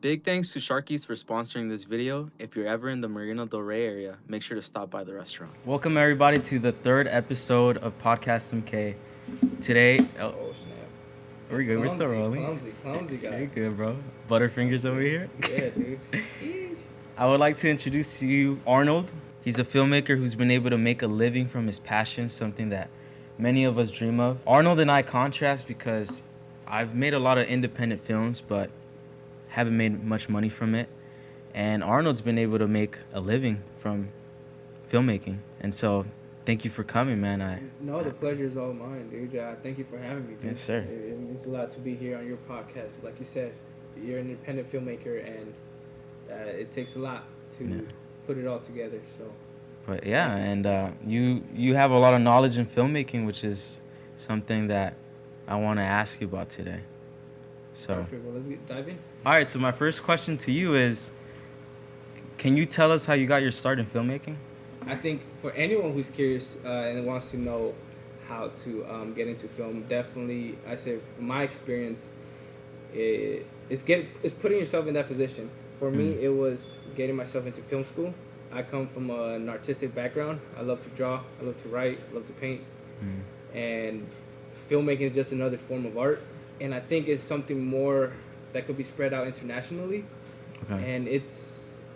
Big thanks to Sharkies for sponsoring this video. If you're ever in the Marina Del Rey area, make sure to stop by the restaurant. Welcome everybody to the third episode of Podcast MK. Today, Oh snap! we're good. We're still rolling. Clumsy guy. You're good, bro. Butterfingers over here. Yeah, dude. Sheesh. I would like to introduce to you Arnold. He's a filmmaker who's been able to make a living from his passion, something that many of us dream of. Arnold and I contrast because I've made a lot of independent films, but haven't made much money from it. And Arnold's been able to make a living from filmmaking. And so, thank you for coming, man. No, the pleasure is all mine, dude. Thank you for having me, dude. Yes, sir. It means a lot to be here on your podcast. Like you said, you're an independent filmmaker, and it takes a lot to put it all together. So. But yeah, and you have a lot of knowledge in filmmaking, which is something that I want to ask you about today. So. Perfect. Well, let's dive in. All right. So my first question to you is, can you tell us how you got your start in filmmaking? I think for anyone who's curious and wants to know how to get into film, definitely, I say from my experience, it's putting yourself in that position. For me, it was getting myself into film school. I come from an artistic background. I love to draw. I love to write. I love to paint. And filmmaking is just another form of art. And I think it's something more that could be spread out internationally. Okay. And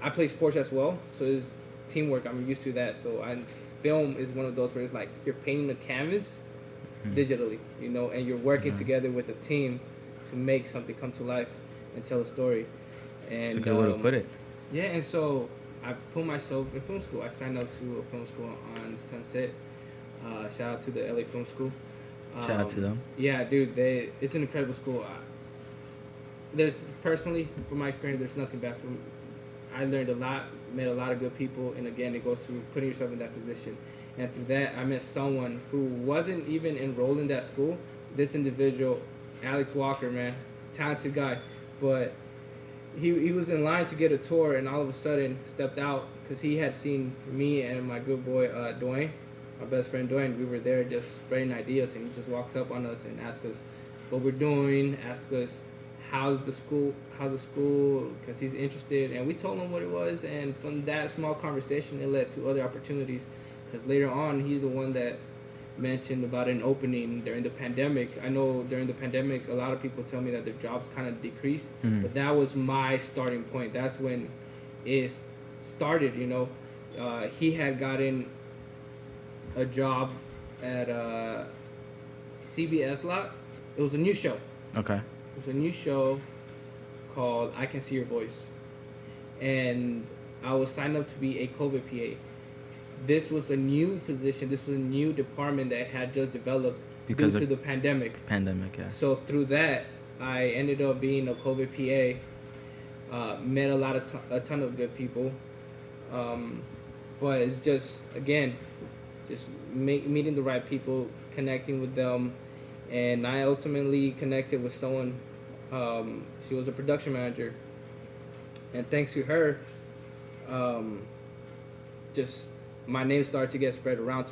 I play sports as well, so it's teamwork. I'm used to that. So film is one of those where it's like you're painting a canvas digitally, and you're working together with a team to make something come to life and tell a story. And That's a good way to put it. Yeah, and so I put myself in film school. I signed up to a film school on Sunset. Shout out to the LA Film School. Shout out to them. Yeah, dude, it's an incredible school. Personally, from my experience, there's nothing bad from. I learned a lot, met a lot of good people, and again, it goes through putting yourself in that position. And through that, I met someone who wasn't even enrolled in that school. This individual, Alex Walker, man, talented guy, but he was in line to get a tour, and all of a sudden stepped out because he had seen me and my good boy Dewayne, my best friend Dewayne. We were there just spreading ideas, and he just walks up on us and asks us what we're doing, asks us how's the school, because he's interested. And we told him what it was, and from that small conversation, it led to other opportunities, because later on, he's the one that mentioned about an opening during the pandemic. I know during the pandemic, a lot of people tell me that their jobs kind of decreased, but that was my starting point. That's when it started, He had gotten a job at CBS lot. It was a new show. Okay. It was a new show called I Can See Your Voice. And I was signed up to be a COVID PA. This was a new position. This was a new department that had just developed due to the pandemic. Yeah. So through that, I ended up being a COVID PA. Met a ton of good people. But it's just, again, meeting the right people, connecting with them. And I ultimately connected with someone. She was a production manager. And thanks to her, my name started to get spread around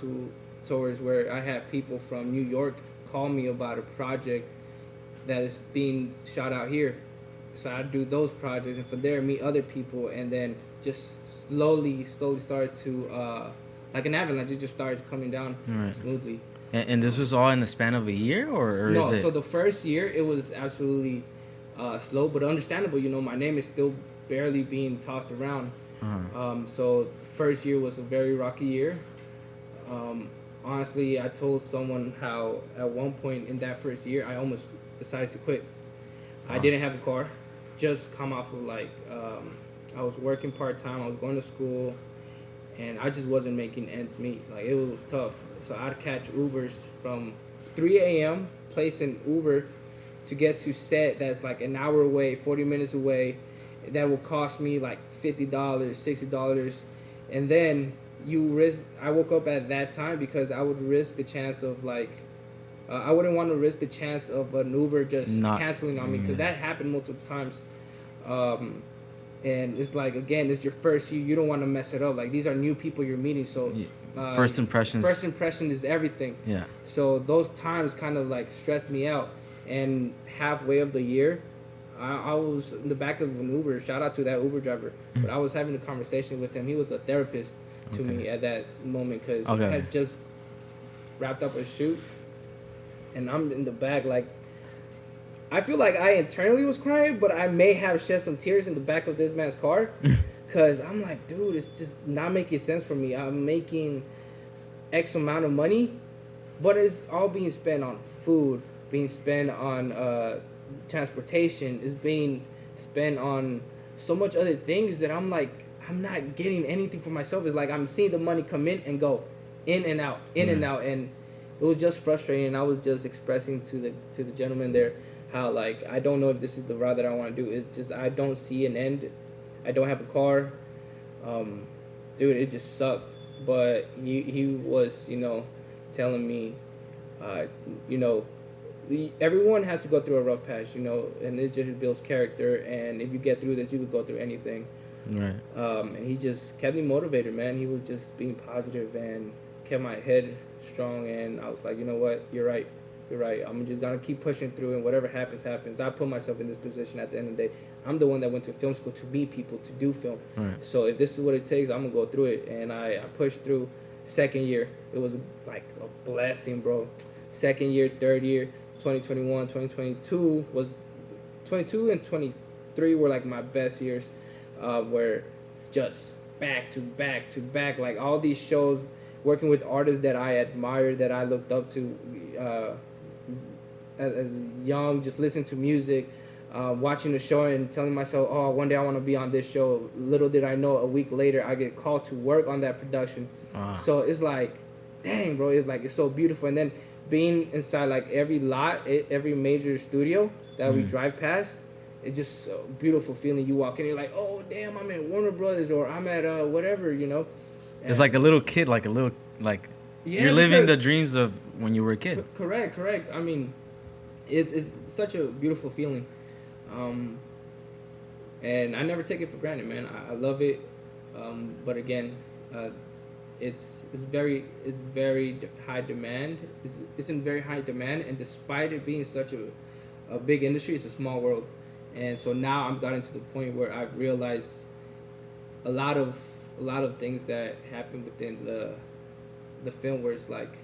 towards where I had people from New York call me about a project that is being shot out here. So I do those projects, and from there meet other people, and then just slowly started to, like an avalanche, it just started coming down smoothly. And this was all in the span of a year, or no? Is it? So the first year it was absolutely slow, but understandable. My name is still barely being tossed around. So first year was a very rocky year. Honestly, I told someone how at one point in that first year I almost decided to quit. I didn't have a car, just come off of I was working part-time, I was going to school, and I just wasn't making ends meet. Like, it was tough. So I'd catch Ubers from 3 a.m., place an Uber to get to set that's like an hour away, 40 minutes away. That will cost me like $50, $60. And then I woke up at that time because I would risk the chance of I wouldn't want to risk the chance of an Uber just canceling on me, because that happened multiple times. And it's like, again, it's your first year. You don't want to mess it up. Like, these are new people you're meeting. So first impression is everything. Yeah. So those times kind of like stressed me out. And halfway of the year, I was in the back of an Uber. Shout out to that Uber driver. But I was having a conversation with him. He was a therapist to me at that moment because he had just wrapped up a shoot, and I'm in the back. Like, I feel like I internally was crying, but I may have shed some tears in the back of this man's car because I'm like, dude, it's just not making sense for me. I'm making X amount of money, but it's all being spent on food, being spent on transportation, is being spent on so much other things that I'm like, I'm not getting anything for myself. It's like I'm seeing the money come in and go, in and out, and out, and it was just frustrating. And I was just expressing to the gentleman there how, like, I don't know if this is the route that I want to do. It's just I don't see an end. I don't have a car, dude. It just sucked. But he was, you know, telling me, you know, everyone has to go through a rough patch, you know, and it just builds character. And if you get through this, you could go through anything. Right. And he just kept me motivated, man. He was just being positive and kept my head strong. And I was like, you know what? You're right. You're right. I'm just gonna keep pushing through, and whatever happens, happens. I put myself in this position at the end of the day. I'm the one that went to film school to meet people, to do film. Right. So if this is what it takes, I'm gonna go through it. And I pushed through. Second year, it was like a blessing, bro. Second year, third year, 2021, 2022 was 22 and 23 were like my best years, where it's just back to back to back, like all these shows, working with artists that I admired, that I looked up to as young, just listening to music, watching the show and telling myself, oh, one day I want to be on this show. Little did I know, a week later I get called to work on that production. So it's like, dang, bro, it's like, it's so beautiful. And then being inside like every lot, every major studio that we drive past, it's just a beautiful feeling. You walk in, you're like, oh, damn, I'm at Warner Brothers, or I'm at whatever, you know. And it's like a little kid, you're living the dreams of when you were a kid. Correct. I mean, it's such a beautiful feeling. And I never take it for granted, man. I love it. But again, it's very high demand. It's in very high demand, and despite it being such a big industry, it's a small world. And so now I've gotten to the point where I've realized a lot of things that happen within the film, where it's like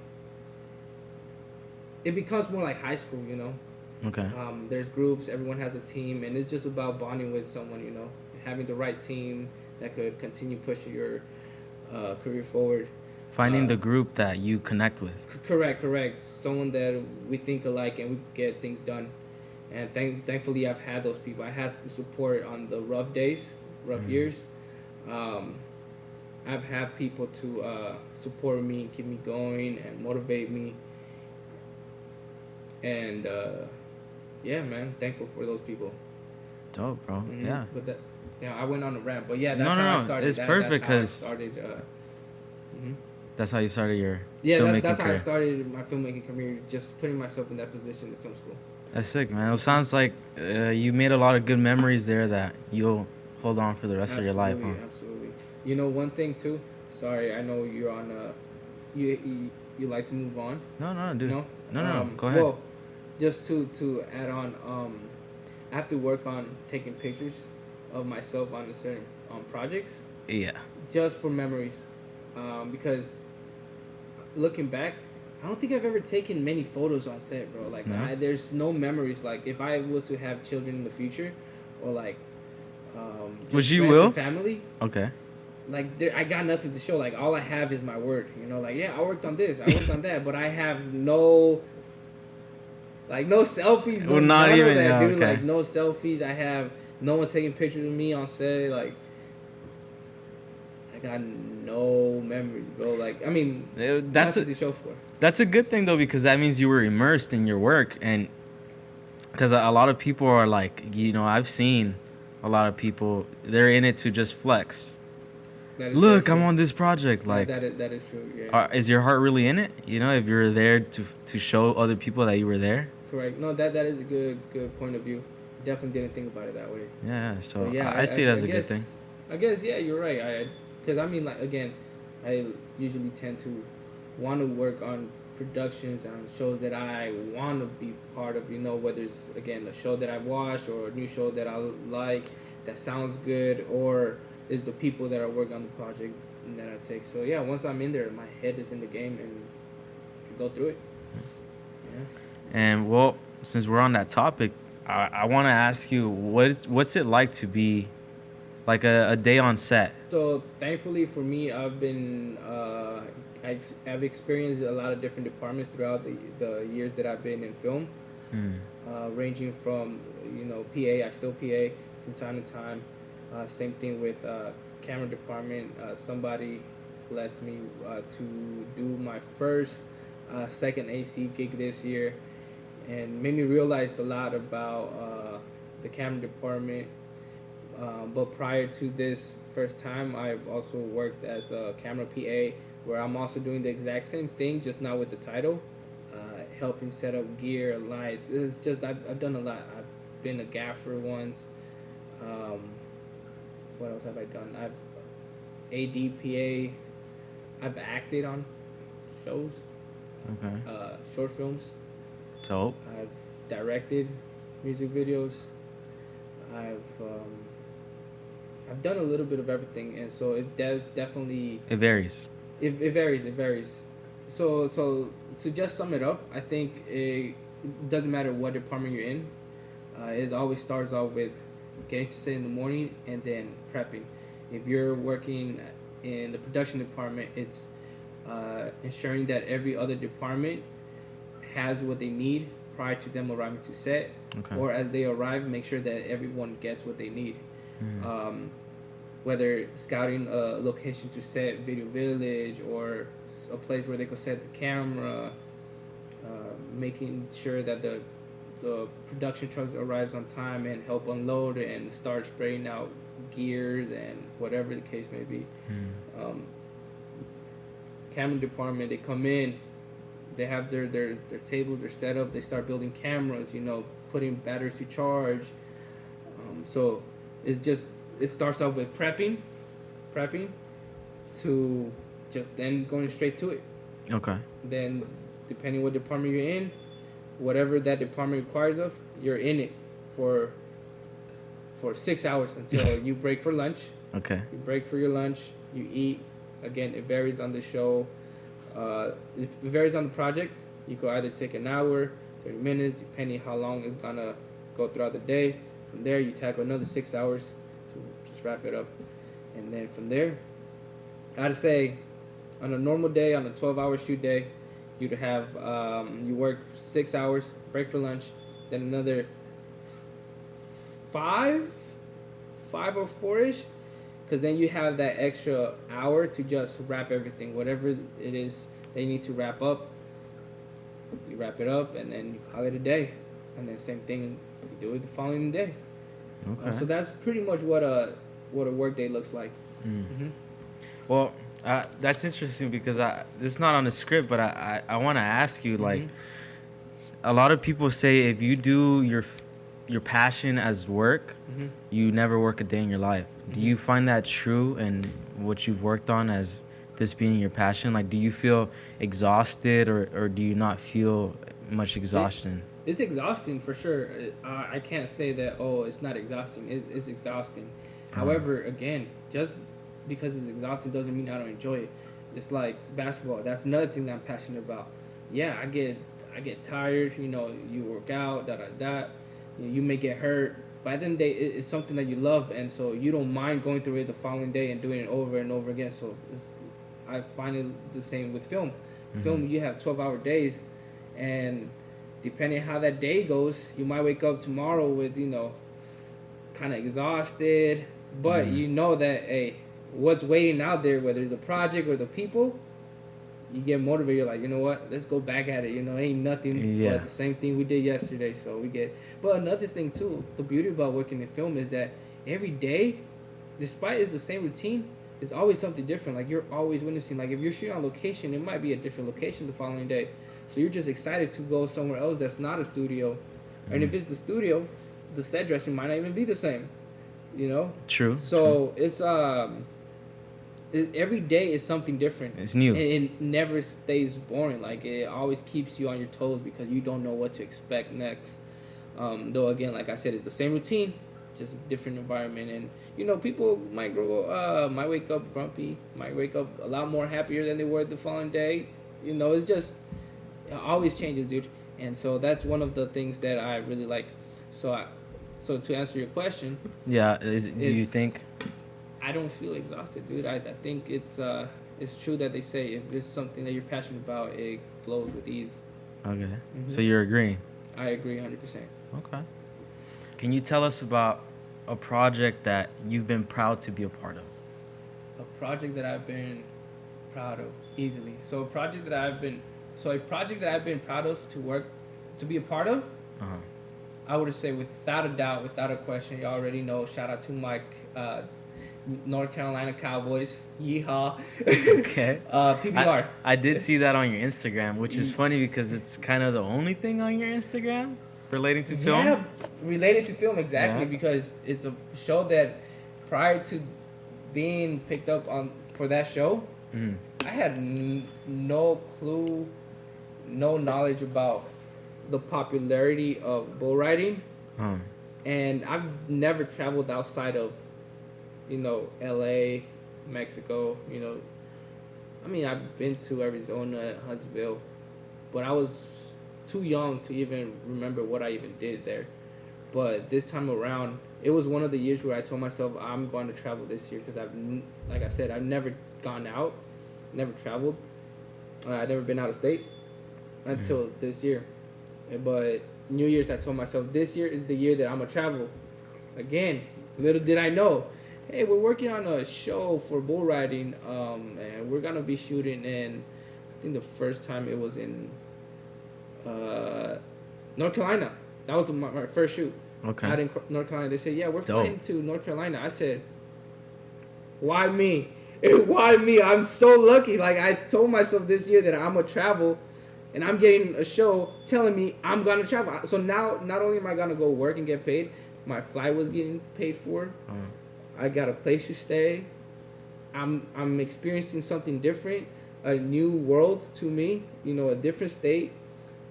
it becomes more like high school, you know. Okay. There's groups, everyone has a team, and it's just about bonding with someone, you know, having the right team that could continue pushing your career forward. Finding the group that you connect with. Correct. Someone that we think alike and we get things done. And thankfully, I've had those people. I had the support on the rough days, rough years. I've had people to support me, keep me going, and motivate me. And yeah, man, thankful for those people. Dope, bro. Mm-hmm. Yeah. But that, I went on a rant, but yeah, that's how I started. It's perfect because that's how you started your filmmaking that's how career. I started my filmmaking career, just putting myself in that position in film school. That's sick, man. It sounds like you made a lot of good memories there that you'll hold on for the rest of your life, huh? Absolutely. You know, one thing too. Sorry, I know you're on. You like to move on? No, dude. No. Go ahead. Well, just to add on, I have to work on taking pictures of myself on certain projects. Yeah. Just for memories, because looking back, I don't think I've ever taken many photos on set, bro. Like, No? there's no memories. Like, if I was to have children in the future, or like, Which you friends will? and family. Okay. Like, I got nothing to show. Like, all I have is my word. You know, like, yeah, I worked on this, I worked on that, but I have no selfies. No, Well, not none even, of that, yeah, dude. okay. Like, no selfies. I have no one taking pictures of me on set. Like, I got no memories, bro. Like, I mean, That's nothing to show for. That's a good thing though, because that means you were immersed in your work, and because a lot of people are like, you know, I've seen a lot of people, they're in it to just flex. Look, I'm on this project. Like, that is true. Yeah. Is your heart really in it? You know, if you're there to show other people that you were there. Correct. No, that is a good point of view. Definitely didn't think about it that way. Yeah. So But yeah, I see it as a good thing. I guess, yeah, you're right. Because I mean, like, again, I usually tend to want to work on productions and shows that I want to be part of. You know, whether it's again a show that I watched or a new show that I like that sounds good, or is the people that are working on the project that I take. So yeah, once I'm in there, my head is in the game and go through it. Yeah. And well, since we're on that topic, I want to ask you what's it like to be like a day on set? So thankfully for me, I've experienced a lot of different departments throughout the years that I've been in film, ranging from PA. I still PA from time to time. Same thing with camera department. Somebody blessed me to do my first second AC gig this year, and made me realize a lot about the camera department. But prior to this first time, I've also worked as a camera PA, where I'm also doing the exact same thing, just not with the title, helping set up gear, lights. It's just I've done a lot. I've been a gaffer once. What else have I done? I've ADPA. I've acted on shows, Okay. short films. Dope. I've directed music videos. I've done a little bit of everything, and so it does definitely It varies. it varies. It varies. So to just sum it up, I think it doesn't matter what department you're in. It always starts off with getting to set in the morning and then prepping. If you're working in the production department, it's ensuring that every other department has what they need prior to them arriving to set, Okay. or as they arrive, make sure that everyone gets what they need. Whether scouting a location to set Video Village or a place where they could set the camera, making sure that the production trucks arrives on time and help unload and start spraying out gears and whatever the case may be. Camera department, they come in, they have their table, their setup, they start building cameras, putting batteries to charge. So it starts off with prepping to just then going straight to it. Okay. Then depending what department you're in, whatever that department requires of, you're in it for 6 hours until you break for lunch. Okay. You break for your lunch, you eat. Again, it varies on the show. It varies on the project. You could either take an hour, 30 minutes, depending how long it's gonna go throughout the day. From there, you tackle another 6 hours to just wrap it up. And then from there, I'd say on a normal day, on a 12-hour shoot day, you'd have, you work 6 hours, break for lunch, then another five or four-ish, because then you have that extra hour to just wrap everything, whatever it is they need to wrap up. You wrap it up, and then you call it a day, and then same thing you do it the following day. Okay. So that's pretty much what a work day looks like. Well, that's interesting because it's not on the script, but I want to ask you, like, a lot of people say if you do your passion as work, you never work a day in your life. Do you find that true, and what you've worked on as this being your passion? Like, do you feel exhausted, or do you not feel much exhaustion? It's exhausting for sure. I can't say that, it's not exhausting. It's exhausting. However, again, just because it's exhausting doesn't mean I don't enjoy it. It's like basketball. That's another thing that I'm passionate about. Yeah, I get tired. You work out, You may get hurt. But at the end of the day, it's something that you love, and so you don't mind going through it the following day and doing it over and over again. So I find it the same with film. Film, you have 12-hour days, and depending how that day goes, you might wake up tomorrow with, kind of exhausted, but you know that, hey, what's waiting out there, whether it's a project or the people, you get motivated. You're like, you know what? Let's go back at it. Ain't nothing but the same thing we did yesterday. So we get. But another thing too, the beauty about working in film is that every day, despite it's the same routine, it's always something different. Like, you're always witnessing. Like, if you're shooting on location, it might be a different location the following day. So you're just excited to go somewhere else that's not a studio. And if it's the studio, the set dressing might not even be the same. True. So true. it's every day is something different. It's new. And it never stays boring. Like, it always keeps you on your toes because you don't know what to expect next. Though, again, like I said, it's the same routine, just a different environment. And, you know, people might might wake up grumpy, might wake up a lot more happier than they were the following day. You know, it always changes, dude. And so that's one of the things that I really like. So to answer your question, Yeah, do you think? I don't feel exhausted, dude. I think it's true that they say if it's something that you're passionate about, it flows with ease. Okay, Mm-hmm. so you're agreeing. I agree 100%. Okay. Can you tell us about a project that you've been proud to be a part of? A project that I've been proud of easily. So a project that I've been proud of to be a part of. Uh-huh. I would say without a doubt, without a question, you already know. Shout out to my North Carolina Cowboys. Yeehaw. Okay. PBR. I did see that on your Instagram, which is funny because it's kind of the only thing on your Instagram relating to film. Yeah, related to film, exactly, Yeah. because it's a show that prior to being picked up for that show, Mm. I had no clue, no knowledge about the popularity of bull riding, and I've never traveled outside of, you know, LA, Mexico. You know, I mean, I've been to Arizona, Huntsville, but I was too young to even remember what I even did there. But this time around, it was one of the years where I told myself I'm going to travel this year because like I said, I've never gone out, never traveled. I've never been out of state until this year. But New Year's, I told myself this year is the year that I'm gonna travel. Again, little did I know, hey, we're working on a show for bull riding, and we're gonna be shooting in, I think the first time it was in North Carolina. That was my first shoot. Okay. Out in North Carolina. They said, yeah, we're flying to North Carolina. I said, why me? Why me? I'm so lucky. Like, I told myself this year that I'm gonna travel, and I'm getting a show telling me I'm gonna travel. So now, not only am I gonna go work and get paid, my flight was getting paid for. I got a place to stay. I'm experiencing something different, a new world to me. You know, a different state,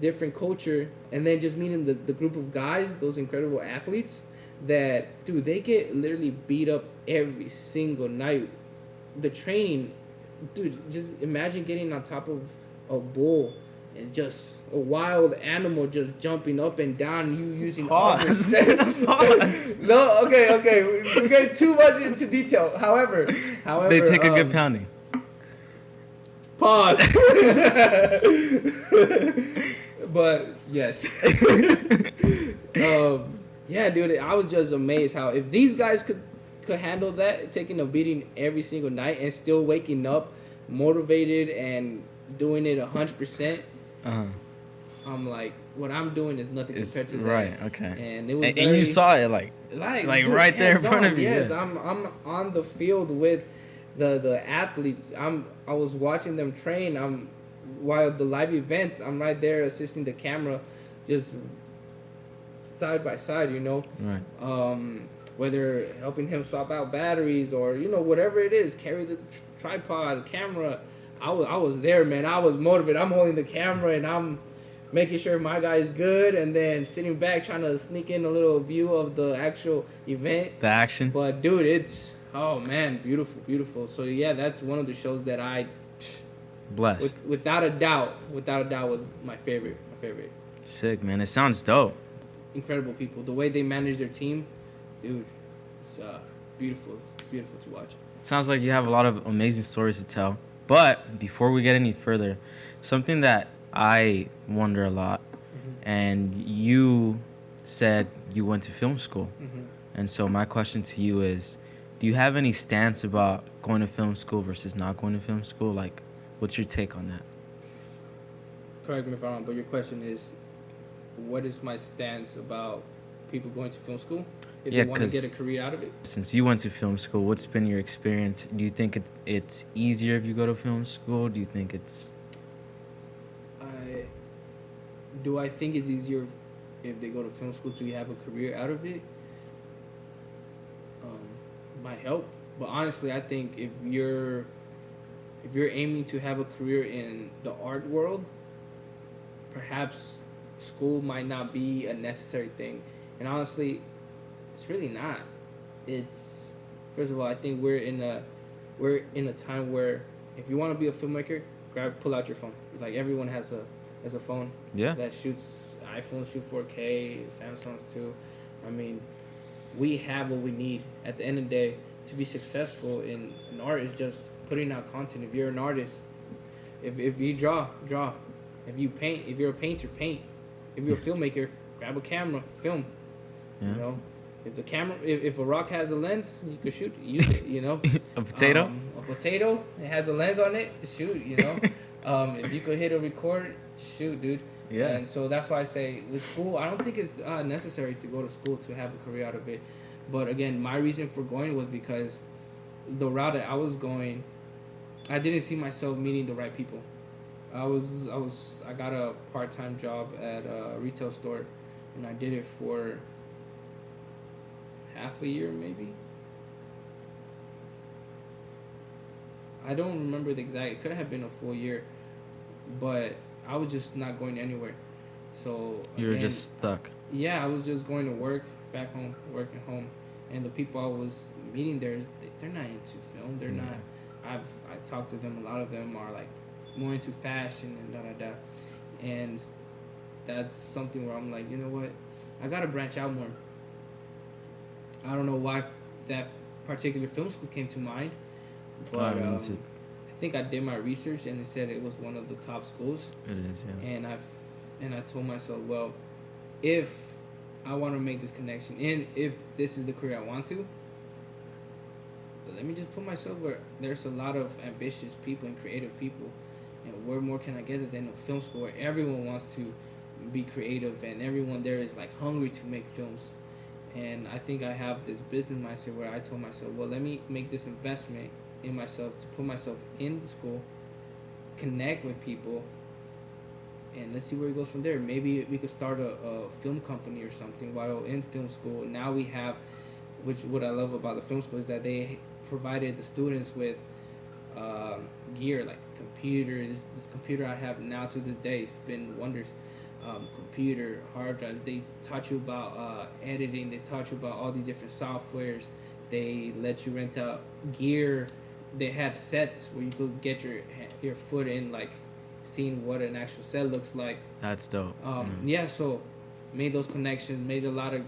different culture, and then just meeting the group of guys, those incredible athletes that, dude, they get literally beat up every single night. The training, dude, just imagine getting on top of a bull and just a wild animal just jumping up and down, you using Pause. Pause. No, okay, we're getting too much into detail. However, They take a good pounding. Pause. But yes. Yeah, dude, I was just amazed how if these guys could handle that, taking a beating every single night and still waking up motivated and doing it 100%. I'm like, what I'm doing is nothing compared to that. Right. Okay. And it was and you saw it like dude, right there in front of you. Yes, yeah. I'm on the field with the athletes. I was watching them train. While the live events, I'm right there assisting the camera, just side by side, you know. Right. Whether helping him swap out batteries or, you know, whatever it is, carry the tripod, camera. I was there, man. I was motivated. I'm holding the camera and I'm making sure my guy is good, and then sitting back trying to sneak in a little view of the actual event. The action. But dude, it's, oh man, beautiful, beautiful. So yeah, that's one of the shows that I blessed. Without a doubt was my favorite. Sick, man. It sounds dope. Incredible people. The way they manage their team, dude, it's beautiful to watch. It sounds like you have a lot of amazing stories to tell. But before we get any further, something that I wonder a lot, and you said you went to film school. And so my question to you is, do you have any stance about going to film school versus not going to film school? Like, what's your take on that? Correct me if I'm wrong, but your question is, what is my stance about people going to film school? If they want to get a career out of it? Since you went to film school, what's been your experience? Do you think it's easier if you go to film school? Do you think it's... Do I think it's easier if they go to film school to have a career out of it? Might help, But honestly, I think if you're aiming to have a career in the art world, perhaps school might not be a necessary thing. And honestly, it's really not. It's, first of all, I think we're in a time where if you want to be a filmmaker, pull out your phone. Like everyone has a phone. Yeah. That shoots. iPhones shoot 4K. Samsungs too. I mean, we have what we need. At the end of the day, to be successful in art is just putting out content. If you're an artist, if you draw. If you paint, if you're a painter, paint. If you're a filmmaker, grab a camera, film. Yeah. You know, if a rock has a lens, you could shoot, use it. You know, A potato. A potato, it has a lens on it, shoot. You know, if you could hit a record, shoot, dude. Yeah. And so that's why I say with school, I don't think it's necessary to go to school to have a career out of it. But again, my reason for going was because the route that I was going, I didn't see myself meeting the right people. I got a part-time job at a retail store, and I did it for half a year maybe. I don't remember the exact. It could have been a full year, but I was just not going anywhere. So You were just stuck. Yeah, I was just going to work back home, working home, and the people I was meeting there, they're not into film. They're not. I talked to them. A lot of them are like more into fashion and da. And that's something where I'm like, you know what, I gotta branch out more. I don't know why that particular film school came to mind, but I think I did my research and it said it was one of the top schools. It is, yeah. And I told myself, well, if I want to make this connection and if this is the career I want to, let me just put myself where there's a lot of ambitious people and creative people, and where more can I get it than a film school where everyone wants to be creative and everyone there is like hungry to make films. And I think I have this business mindset where I told myself, well, let me make this investment in myself to put myself in the school, connect with people, and let's see where it goes from there. Maybe we could start a film company or something while in film school. Now we have, which what I love about the film school is that they provided the students with gear like computer. This computer I have now to this day, it's been wonders. Computer, hard drives. They taught you about editing. They taught you about all these different softwares. They let you rent out gear. They had sets where you could get your foot in, like seeing what an actual set looks like. That's dope. Yeah, so made those connections, made a lot of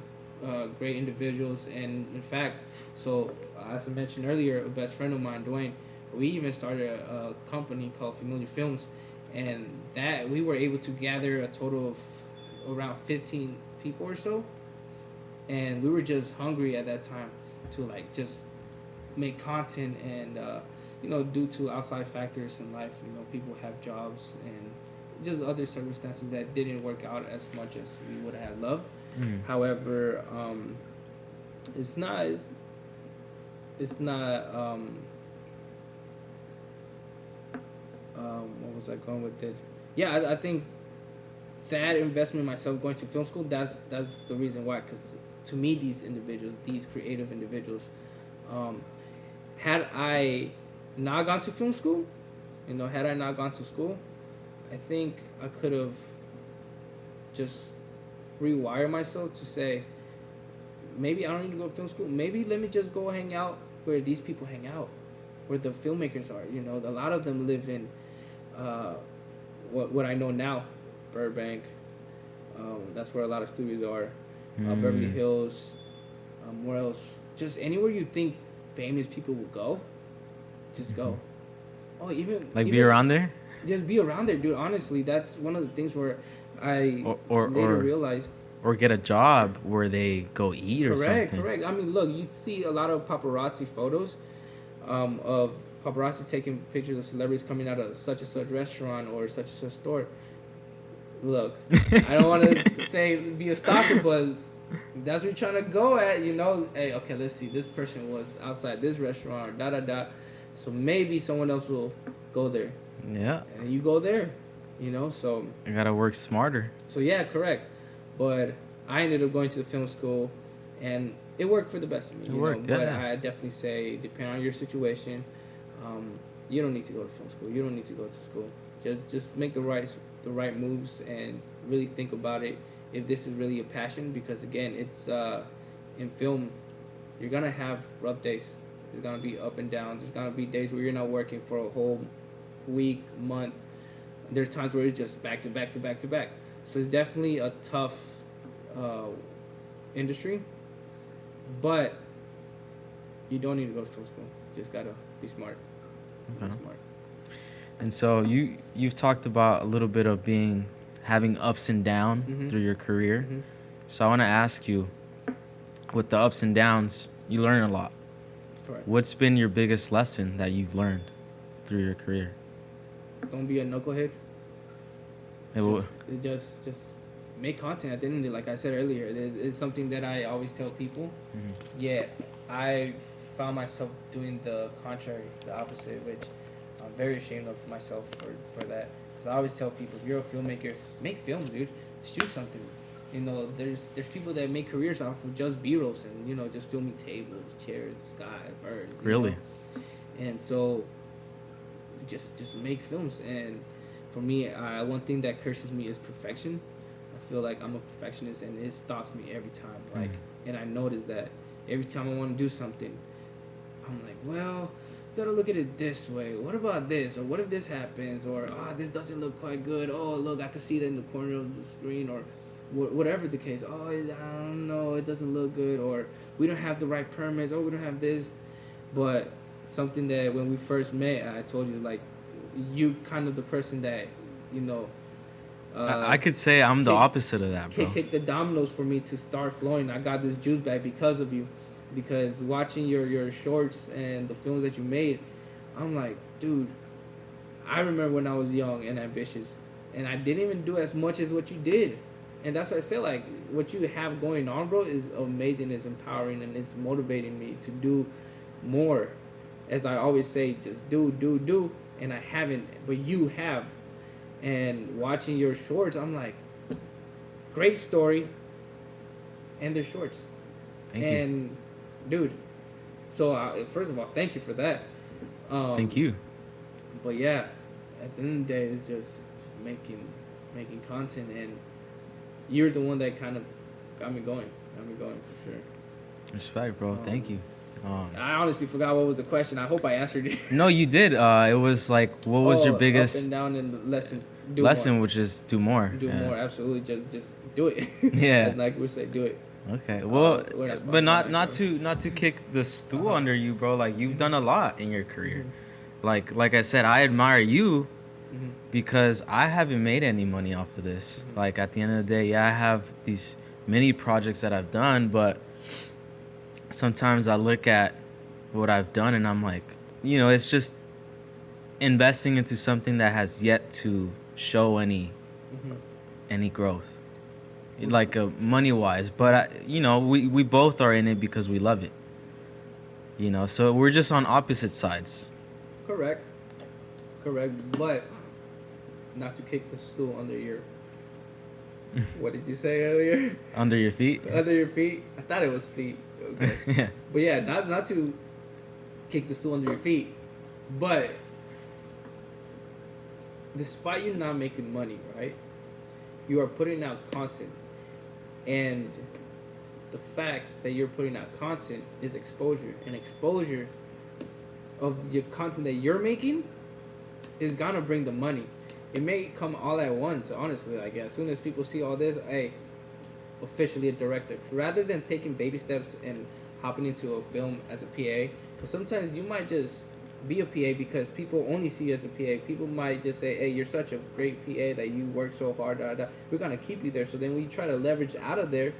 great individuals, and in fact, so as I mentioned earlier, a best friend of mine, Dewayne, we even started a company called Familia Films, and that we were able to gather a total of around 15 people or so, and we were just hungry at that time to like just make content, and due to outside factors in life, people have jobs and just other circumstances that didn't work out as much as we would have loved. However, it's not what was I going with it? Yeah, I think that investment in myself going to film school, that's the reason why. Because to me, these individuals, these creative individuals, had I not gone to film school, had I not gone to school, I think I could have just rewired myself to say, maybe I don't need to go to film school. Maybe let me just go hang out where these people hang out, where the filmmakers are. A lot of them live in what I know now, Burbank. That's where a lot of studios are. Beverly Hills. Where else? Just anywhere you think famous people will go, just go. Oh, even be around there. Just be around there, dude. Honestly, that's one of the things where I later realized. Or get a job where they go eat or something. Correct. I mean, look, you see a lot of paparazzi photos of paparazzi taking pictures of celebrities coming out of such and such restaurant or such and such store. Look, I don't want to say be a stalker, but that's what you're trying to go at, Hey, okay, let's see. This person was outside this restaurant, or . So maybe someone else will go there. Yeah. And you go there, so. You gotta work smarter. So, yeah, correct. But I ended up going to the film school, and it worked for the best of me. It worked, But yeah. I definitely say, depending on your situation, you don't need to go to film school. You don't need to go to school. Just make the right moves and really think about it. If this is really a passion, because again, it's in film, you're gonna have rough days. There's gonna be up and down. There's gonna be days where you're not working for a whole week, month. There's times where it's just back to back to back to back. So it's definitely a tough industry, but you don't need to go to film school. You just gotta be smart. Okay. Be smart. And so you've talked about a little bit of having ups and down Mhm. through your career. Mhm. So I want to ask you, with the ups and downs, you learn a lot. Correct. What's been your biggest lesson that you've learned through your career? Don't be a knucklehead. It Just make content. At the end of the day, like I said earlier, it's something that I always tell people. Mhm. Yeah, I found myself doing the contrary, the opposite, which I'm very ashamed of myself for that. Because I always tell people, if you're a filmmaker, make films, dude. Shoot something. There's people that make careers off of just B-rolls and just filming tables, chairs, the sky, birds. Really? And so, just make films. And for me, one thing that curses me is perfection. I feel like I'm a perfectionist, and it stops me every time. Like, and I notice that every time I want to do something, I'm like, well, you gotta look at it this way. What about this? Or what if this happens? Or this doesn't look quite good. Oh, look, I can see that in the corner of the screen. Or whatever the case. Oh, I don't know, it doesn't look good. Or we don't have the right permits. Oh, we don't have this. But something that when we first met, I told you, like, you kind of the person that, I could say I'm the opposite of that, bro. kick the dominoes for me to start flowing. I got this juice back because of you. Because watching your shorts and the films that you made, I'm like, dude, I remember when I was young and ambitious, and I didn't even do as much as what you did. And that's what I say, like, what you have going on, bro, is amazing, is empowering, and it's motivating me to do more. As I always say, just do, and I haven't, but you have. And watching your shorts, I'm like, great story, and they're shorts. Thank you. And, dude, so first of all, thank you for that. Thank you. But yeah, at the end of the day, it's just making content, and you're the one that kind of got me going for sure. Respect, bro. Thank you. I honestly forgot what was the question. I hope I answered it. No, you did. It was like, what was your Up biggest and down in the lesson? lesson, which is do more. Do more, absolutely. Just do it. Yeah. As like we say, do it. Okay. Well, we're not but sponsored by not to kick the stool under you, bro. Like, you've done a lot in your career. Like I said, I admire you because I haven't made any money off of this. Like, at the end of the day, yeah, I have these many projects that I've done, but sometimes I look at what I've done and I'm like, it's just investing into something that has yet to show any growth, like money wise. But we both are in it because we love it. So we're just on opposite sides. Correct. But not to kick the stool under your. What did you say earlier? Under your feet. Under your feet. I thought it was feet. Okay. Yeah. But yeah, not to kick the stool under your feet, but despite you not making money, right? You are putting out content, and the fact that you're putting out content is exposure, and exposure of your content that you're making is gonna bring the money. It may come all at once, honestly. Like, as soon as people see all this, hey, officially a director. Rather than taking baby steps and hopping into a film as a PA, because sometimes you might just be a PA because people only see you as a PA. People might just say, hey, you're such a great PA that you work so hard, we're going to keep you there. So then when you try to leverage out of there,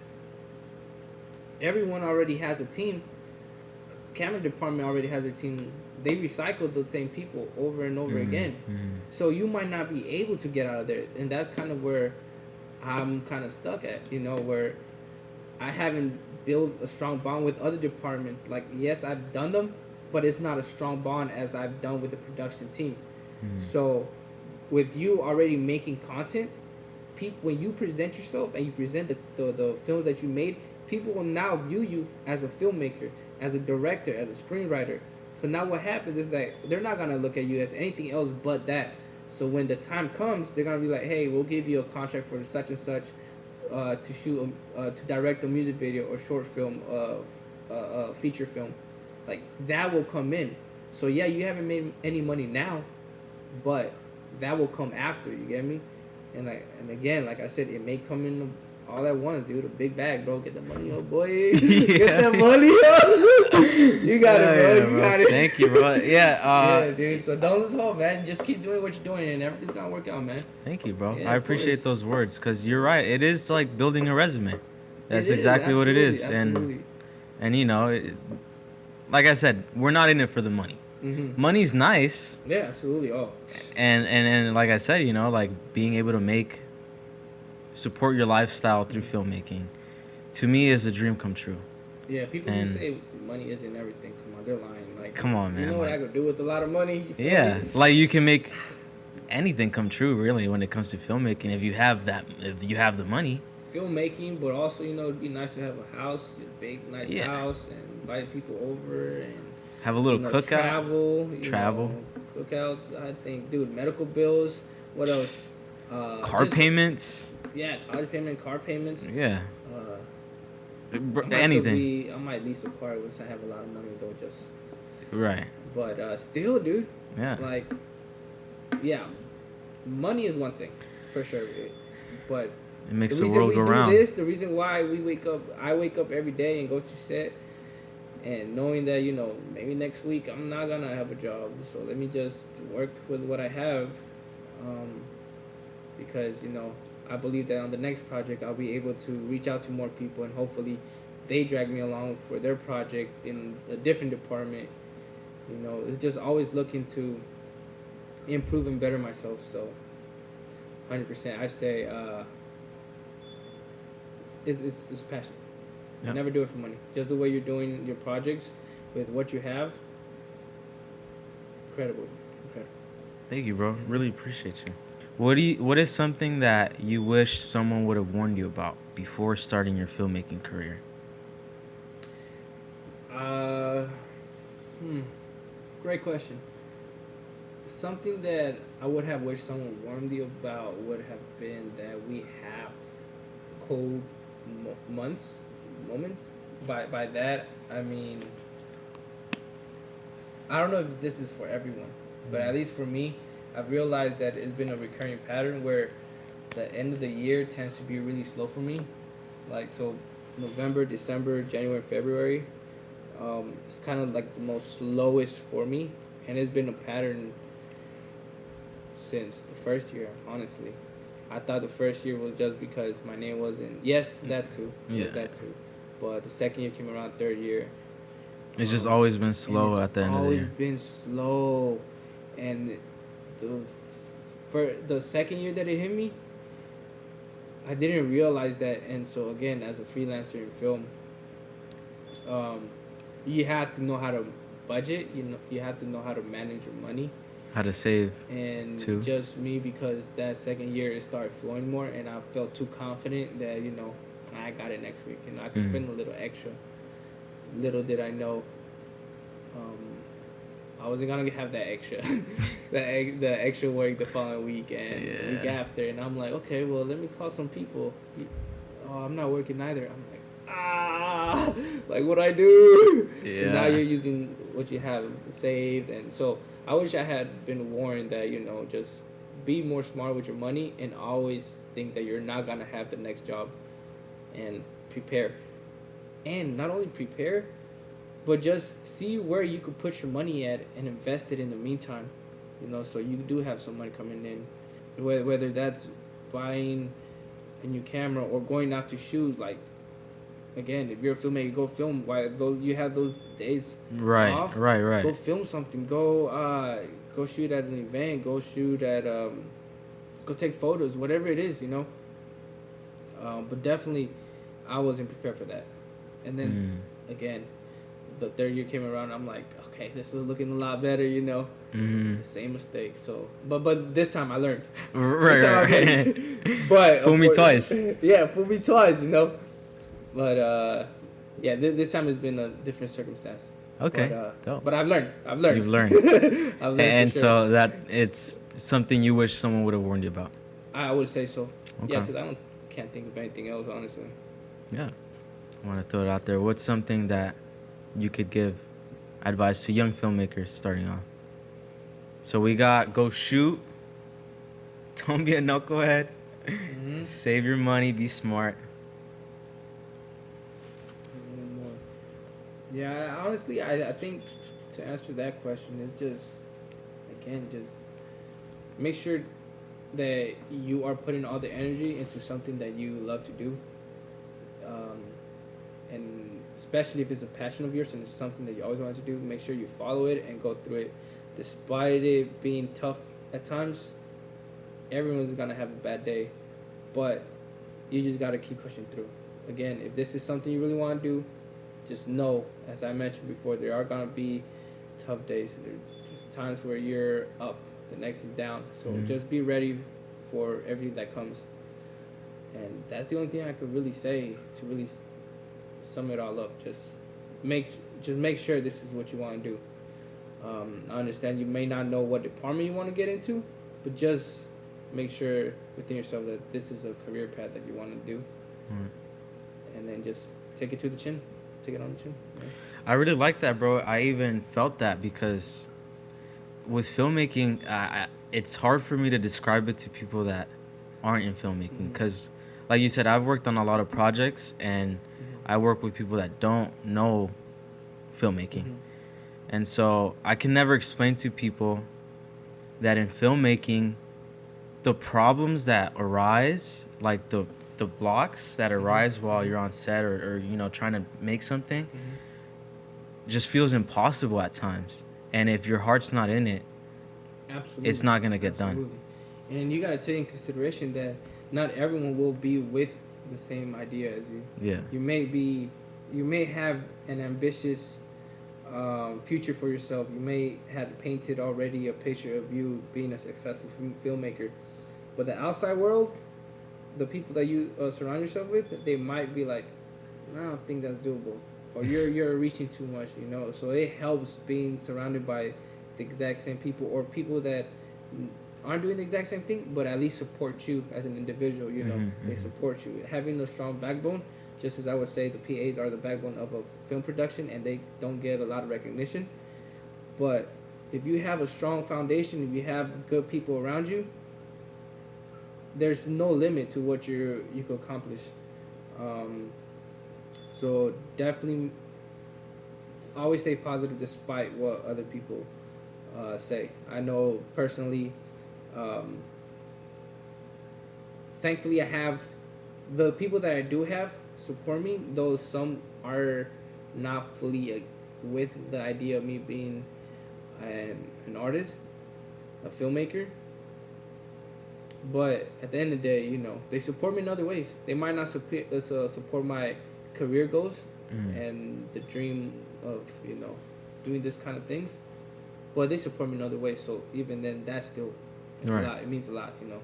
everyone already has a team. Camera department already has a team. They recycle the same people over and over again. So you might not be able to get out of there. And that's kind of where I'm kind of stuck at, where I haven't built a strong bond with other departments. Like, yes, I've done them, but it's not a strong bond as I've done with the production team. So with you already making content, when you present yourself and you present the films that you made, people will now view you as a filmmaker, as a director, as a screenwriter. So now what happens is that they're not gonna look at you as anything else but that. So when the time comes, they're gonna be like, hey, we'll give you a contract for such and such to shoot, to direct a music video or short film, feature film. Like, that will come in. So yeah, you haven't made any money now, but that will come after, you get me? And again, like I said, it may come in all at once, dude. A big bag, bro. Get the money up, boy. Get the money up. You got it, bro. You got it. Thank you, bro. Yeah, dude. So don't lose hope, man. Just keep doing what you're doing, and everything's gonna work out, man. Thank you, bro. Yeah, I appreciate those words, because you're right. It is like building a resume. That's exactly what it is. Absolutely. And you know, like I said, we're not in it for the money. Mm-hmm. Money's nice. Yeah, absolutely. Oh. And like I said, you know, like being able to support your lifestyle through filmmaking, to me, is a dream come true. Yeah, people who say money isn't everything, come on, they're lying. Like, come on, man. You know what I could do with a lot of money? Yeah, like you can make anything come true, really, when it comes to filmmaking. If you have the money. Filmmaking, but also, you know, it'd be nice to have a house, a big, nice house, and invite people over and have a little cookout. Travel. Cookouts. I think, dude, medical bills. What else? Car payments. Yeah, college payment, car payments. Yeah. Anything. I might lease a car once I have a lot of money, though. Just. Right. But still, dude. Yeah. Like, yeah, money is one thing, for sure. But it makes the world go round. The reason why I wake up every day and go to set, and knowing that, you know, maybe next week I'm not gonna have a job, so let me just work with what I have, because, you know, I believe that on the next project I'll be able to reach out to more people, and hopefully they drag me along for their project in a different department. You know, it's just always looking to improve and better myself. So 100%, I'd say it's passion. Yep. Never do it for money. Just the way you're doing your projects with what you have. Incredible. Thank you, bro. Really appreciate you. What is something that you wish someone would have warned you about before starting your filmmaking career? Great question. Something that I would have wished someone warned me about would have been that we have cold moments. By that, I mean, I don't know if this is for everyone, but at least for me, I've realized that it's been a recurring pattern where the end of the year tends to be really slow for me. Like, so November, December, January, February, it's kind of like the most slowest for me, and it's been a pattern since the first year, honestly. I thought the first year was just because my name wasn't... Yes, that too. Yeah. That too. But the second year came around, third year. It's just always been slow at the end of the year. It's always been slow. And for the second year that it hit me, I didn't realize that. And so, again, as a freelancer in film, you have to know how to budget. You have to know how to manage your money. How to save. And too. Just me, because that second year it started flowing more, and I felt too confident that, you know, I got it next week. You know, I could spend a little extra. Little did I know, I wasn't gonna have that extra, the extra work the following week and the week after. And I'm like, okay, well, let me call some people. Oh, I'm not working either. I'm like, like, what I do? Yeah. So now you're using what you have saved, and so I wish I had been warned that, you know, just be more smart with your money and always think that you're not gonna have the next job, and prepare. And not only prepare, but just see where you could put your money at and invest it in the meantime, you know, so you do have some money coming in. Whether that's buying a new camera or going out to shoot. Like, again, if you're a filmmaker, go film. Why you have those days off? Right. Go film something. Go shoot at an event. Go shoot at go take photos. Whatever it is, you know. But definitely, I wasn't prepared for that. And then again, the third year came around. I'm like, okay, this is looking a lot better, you know. The same mistake. So, but this time I learned. Right. But fool me twice. Yeah, fool me twice, you know. But yeah, this time has been a different circumstance. Okay, But, dope. but I've learned. You've learned. I've learned And for sure. so that it's something you wish someone would have warned you about. I would say so. Okay. Yeah, because can't think of anything else, honestly. Yeah. I want to throw it out there. What's something that you could give advice to young filmmakers starting off? So we got go shoot. Don't be a knucklehead. Mm-hmm. Save your money. Be smart. Yeah, honestly, I think to answer that question is just, again, just make sure that you are putting all the energy into something that you love to do. And especially if it's a passion of yours and it's something that you always wanted to do, make sure you follow it and go through it. Despite it being tough at times, everyone's going to have a bad day, but you just got to keep pushing through. Again, if this is something you really want to do, just know, as I mentioned before, there are going to be tough days. There's times where you're up, the next is down. So just be ready for everything that comes. And that's the only thing I could really say to really sum it all up. Just make sure this is what you want to do. I understand you may not know what department you want to get into, but just make sure within yourself that this is a career path that you want to do. And then just take it to the chin. Take it on the chin. Yeah. I really like that, bro. I even felt that because with filmmaking, it's hard for me to describe it to people that aren't in filmmaking. Because, like you said, I've worked on a lot of projects, and I work with people that don't know filmmaking. And so I can never explain to people that in filmmaking, the problems that arise, like the blocks that arise while you're on set or you know, trying to make something, just feels impossible at times. And if your heart's not in it, Absolutely. It's not gonna get done. And you got to take in consideration that not everyone will be with the same idea as you. Yeah. You may have an ambitious future for yourself. You may have painted already a picture of you being a successful filmmaker, but the outside world, the people that you surround yourself with, they might be like, I don't think that's doable, or you're reaching too much, you know. So it helps being surrounded by the exact same people, or people that aren't doing the exact same thing, but at least support you as an individual. You know, they support you. Having a strong backbone, just as I would say, the PAs are the backbone of a film production, and they don't get a lot of recognition. But if you have a strong foundation, if you have good people around you, there's no limit to what you can accomplish. So definitely always stay positive despite what other people say. I know personally, thankfully I have the people that I do have support me, though some are not fully with the idea of me being an artist, a filmmaker. But at the end of the day, you know, they support me in other ways. They might not support my career goals and the dream of, you know, doing this kind of things, but they support me in other ways. So even then, that's still a lot. It means a lot, you know.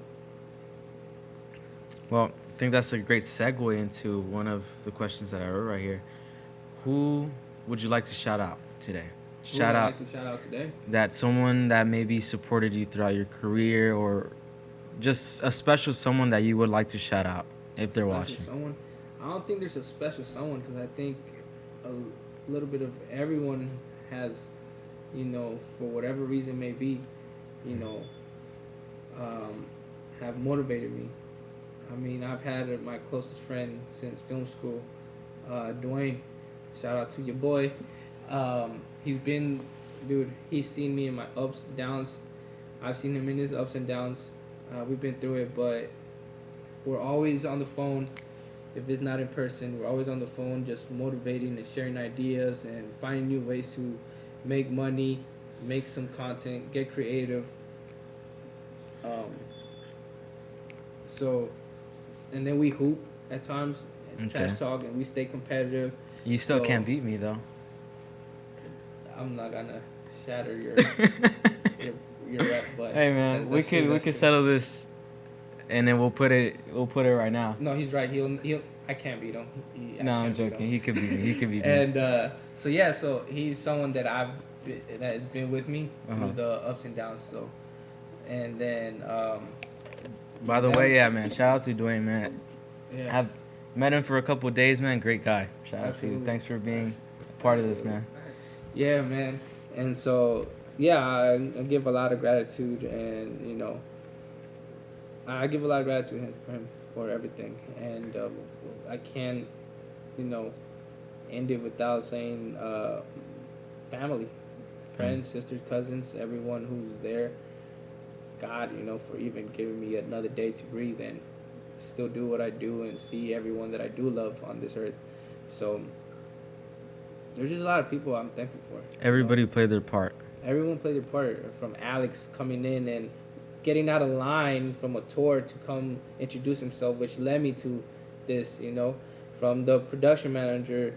Well, I think that's a great segue into one of the questions that I wrote right here. Who would you like to shout out today? Shout out today. That someone that maybe supported you throughout your career, or just a special someone that you would like to shout out if they're watching. Someone. I don't think there's a special someone, because I think a little bit of everyone has, you know, for whatever reason may be, you know, have motivated me. I mean, I've had my closest friend since film school, Dewayne. Shout out to your boy. He's seen me in my ups and downs. I've seen him in his ups and downs. We've been through it, but we're always on the phone. If it's not in person, we're always on the phone, just motivating and sharing ideas and finding new ways to make money, make some content, get creative. And then we hoop at times, and trash talk, and we stay competitive. You still can't beat me though. I'm not gonna shatter your your rep, but hey man, we could settle this, and then we'll put it right now. No, he's right. I can't beat him. No, I'm joking. He could beat me. He could beat me. And so he's someone that that has been with me through the ups and downs. So, and then by the way, yeah, man. Shout out to Dewayne, man. yeah, I've met him for a couple of days, man. Great guy. Shout out to you. Absolutely. Thanks for being a part of this, man. yeah, man. And so I give a lot of gratitude, and you know, I give a lot of gratitude for him for everything, and I can't, you know, end it without saying family, friends, sisters, cousins, everyone who's there. God, you know, for even giving me another day to breathe and still do what I do and see everyone that I do love on this earth. So there's just a lot of people I'm thankful for. Everybody played their part. Everyone played their part, from Alex coming in and getting out of line from a tour to come introduce himself, which led me to this, you know, from the production manager,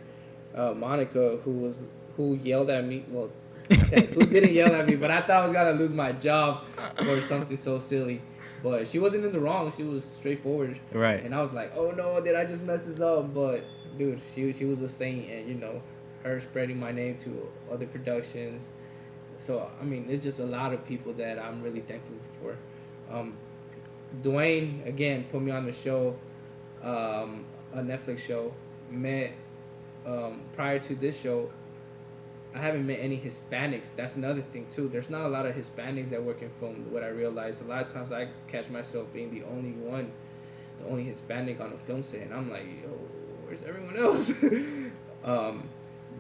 Monica, who yelled at me. Well, okay, who didn't yell at me, but I thought I was gonna lose my job for something so silly. But she wasn't in the wrong. She was straightforward. Right. And I was like, oh no, did I just mess this up? But dude, she was a saint, and you know, her spreading my name to other productions. So I mean, it's just a lot of people that I'm really thankful for. Dewayne again put me on the show, a Netflix show. Met prior to this show, I haven't met any Hispanics. That's another thing too. There's not a lot of Hispanics that work in film. What I realized, a lot of times I catch myself being the only Hispanic on a film set, and I'm like, yo, where's everyone else?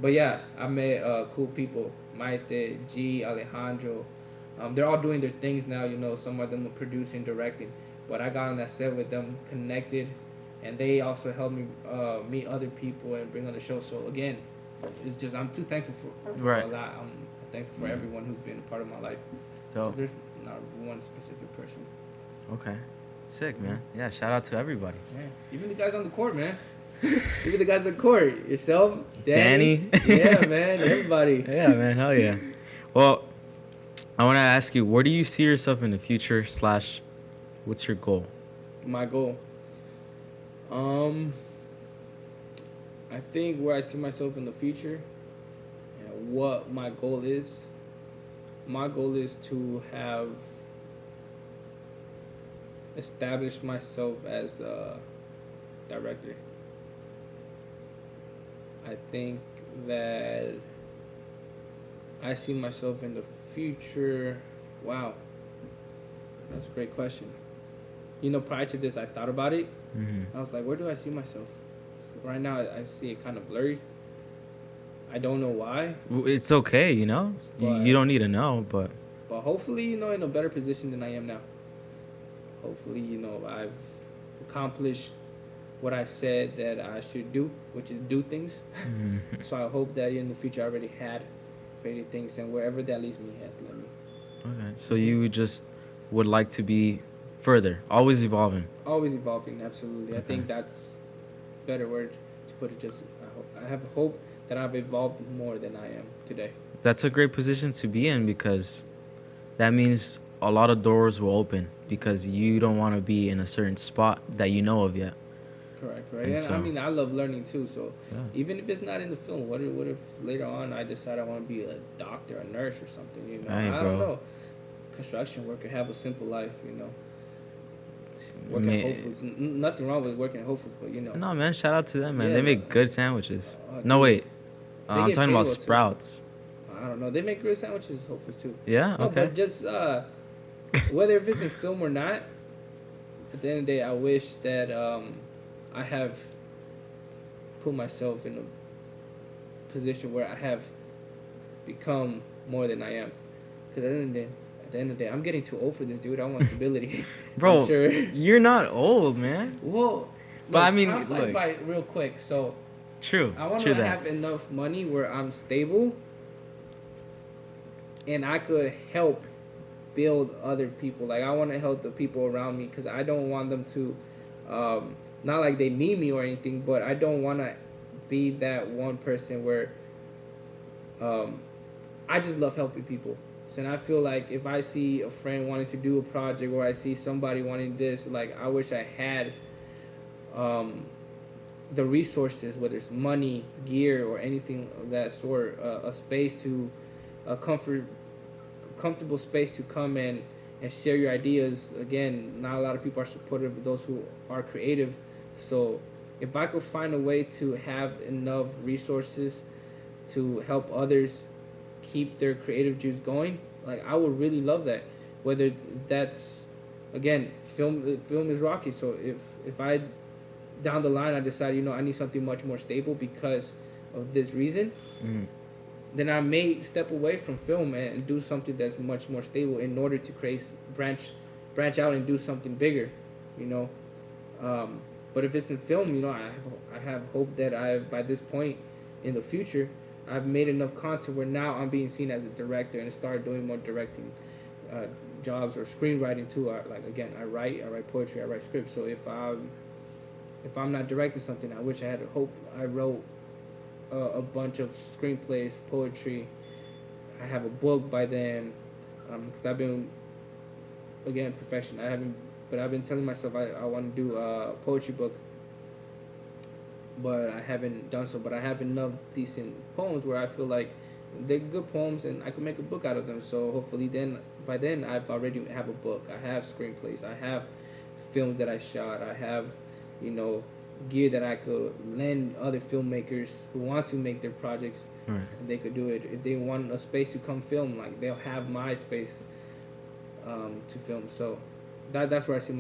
But yeah, I met cool people. Maite, G, Alejandro. They're all doing their things now. You know, some of them are producing, directing. But I got on that set with them, connected, and they also helped me meet other people and bring on the show. So again, it's just I'm too thankful for Right. a lot. I'm thankful for everyone who's been a part of my life. So Dope. there's not one specific person. Okay. Sick, man. Yeah, shout out to everybody. Yeah, even the guys on the court, man. Even the guys on the court. Yourself, Danny. Yeah, man. Everybody. Yeah, man. Hell yeah. Well, I want to ask you, where do you see yourself in the future / what's your goal? My goal. I think where I see myself in the future and what my goal is to have established myself as a director. I think that I see myself in the future. Wow, that's a great question. You know, prior to this, I thought about it. Mm-hmm. I was like, where do I see myself? So right now, I see it kind of blurry. I don't know why. It's okay, you know? You don't need to know, but hopefully, you know, in a better position than I am now. Hopefully, you know, I've accomplished what I said that I should do, which is do things. Mm-hmm. So I hope that in the future I already had created things, and wherever that leads me has led me. Okay. So you just would like to be further, always evolving. Always evolving, absolutely. Okay. I think that's a better word to put it. Just I have hope that I've evolved more than I am today. That's a great position to be in, because that means a lot of doors will open, because you don't want to be in a certain spot that you know of yet. Correct, right? And And so- I mean, I love learning too. So Yeah. even if it's not in the film, what if later on I decide I want to be a doctor, a nurse, or something? You know, Hey, I bro. don't know. Construction worker, have a simple life. You know, work Man. at Whole Foods. Nothing wrong with working at Whole Foods, but you know. No, man, shout out to them, man. Yeah, they make but- good sandwiches. dude. No, wait. They I'm get talking paid about well, too. Sprouts. I don't know. They make great sandwiches, Whole Foods too. Yeah? No, Okay. but just whether if it's in film or not, at the end of the day, I wish that I have put myself in a position where I have become more than I am. Because at the end of the day, I'm getting too old for this, dude. I want stability. Bro, I'm sure. you're not old, man. Whoa. But I mean, time flies look. by real quick. So True. I want True to that. have enough money where I'm stable and I could help build other people. Like, I want to help the people around me, because I don't want them to, not like they need me or anything, but I don't want to be that one person where I just love helping people. So, and I feel like if I see a friend wanting to do a project, or I see somebody wanting this, like, I wish I had the resources, whether it's money, gear, or anything of that sort, a space to a comfortable space to come and share your ideas. Again, not a lot of people are supportive of those who are creative. So if I could find a way to have enough resources to help others keep their creative juice going, like, I would really love that. Whether that's, again, film is rocky. So if I down the line I decide, I need something much more stable because of this reason, then I may step away from film and do something that's much more stable in order to branch out and do something bigger, But if it's in film, I have hope that by this point in the future, I've made enough content where now I'm being seen as a director and start doing more directing jobs or screenwriting too. I write poetry, I write scripts. So if I'm not directing something, I wish I had a hope. I wrote a bunch of screenplays, poetry. I have a book by then, because I've been, again, perfection. But I've been telling myself I want to do a poetry book, but I haven't done so. But I have enough decent poems where I feel like they're good poems and I can make a book out of them. So hopefully by then I've already have a book. I have screenplays. I have films that I shot. I have, gear that I could lend other filmmakers who want to make their projects. Right. They could do it. If they want a space to come film, like, they'll have my space to film. So that's where I see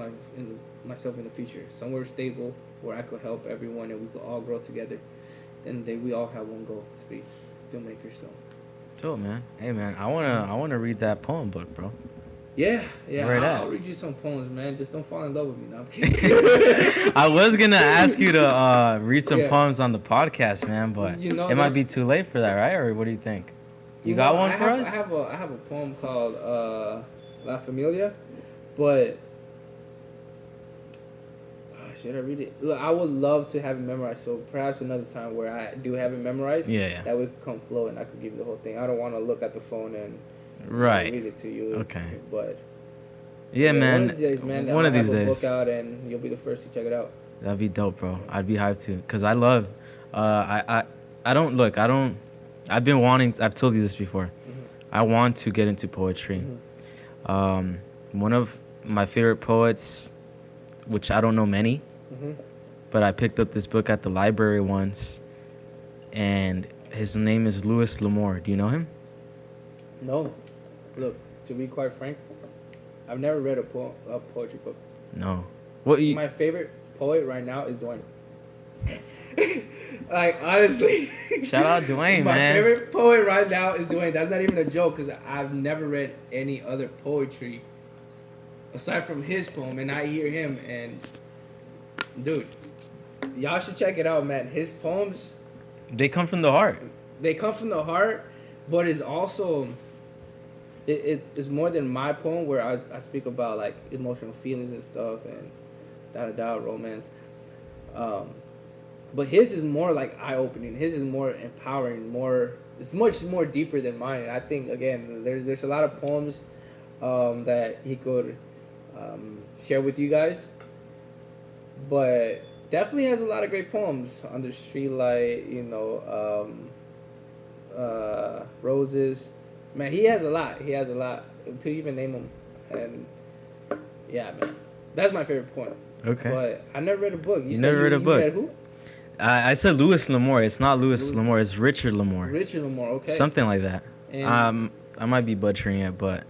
myself in the future. Somewhere stable where I could help everyone and we could all grow together. And we all have one goal, to be filmmakers. So. Dope, man. Hey, man, I wanna read that poem book, bro. Yeah. Where I'll read you some poems, man. Just don't fall in love with me. No, I'm kidding. I was gonna ask you to read some poems on the podcast, man, but it might be too late for that, right? Or what do you think? You got one for us? I have a poem called La Familia, but should I read it? Look, I would love to have it memorized, so perhaps another time where I do have it memorized, that would come flow and I could give you the whole thing. I don't want to look at the phone and read it to you. Okay. But man. One of these days, man. One of these days. days. Book out and you'll be the first to check it out. That'd be dope, bro. I'd be hyped too, cause I love. I don't. I've been wanting. I've told you this before. I want to get into poetry. One of my favorite poets, which I don't know many, but I picked up this book at the library once, and his name is Louis L'Amour. Do you know him? No. Look, to be quite frank, I've never read a poetry book. No. My favorite poet right now is Dewayne. Like, honestly. Shout out Dewayne, man. My favorite poet right now is Dewayne. That's not even a joke, because I've never read any other poetry aside from his poem, and I hear him, and dude, y'all should check it out, man. His poems, they come from the heart. They come from the heart, but it's also it's more than my poem where I speak about, like, emotional feelings and stuff and romance. But his is more like eye-opening. His is more empowering. It's much more deeper than mine. And I think, again, there's a lot of poems that he could share with you guys. But definitely has a lot of great poems. Under Streetlight, Roses. Man, he has a lot. To even name them. And yeah, man, that's my favorite poem. Okay. But I never read a book. You never read a book? Read who? I said Louis L'Amour. It's not Louis L'Amour. It's Richard L'Amour. Richard L'Amour, okay. Something like that. And I might be butchering it, but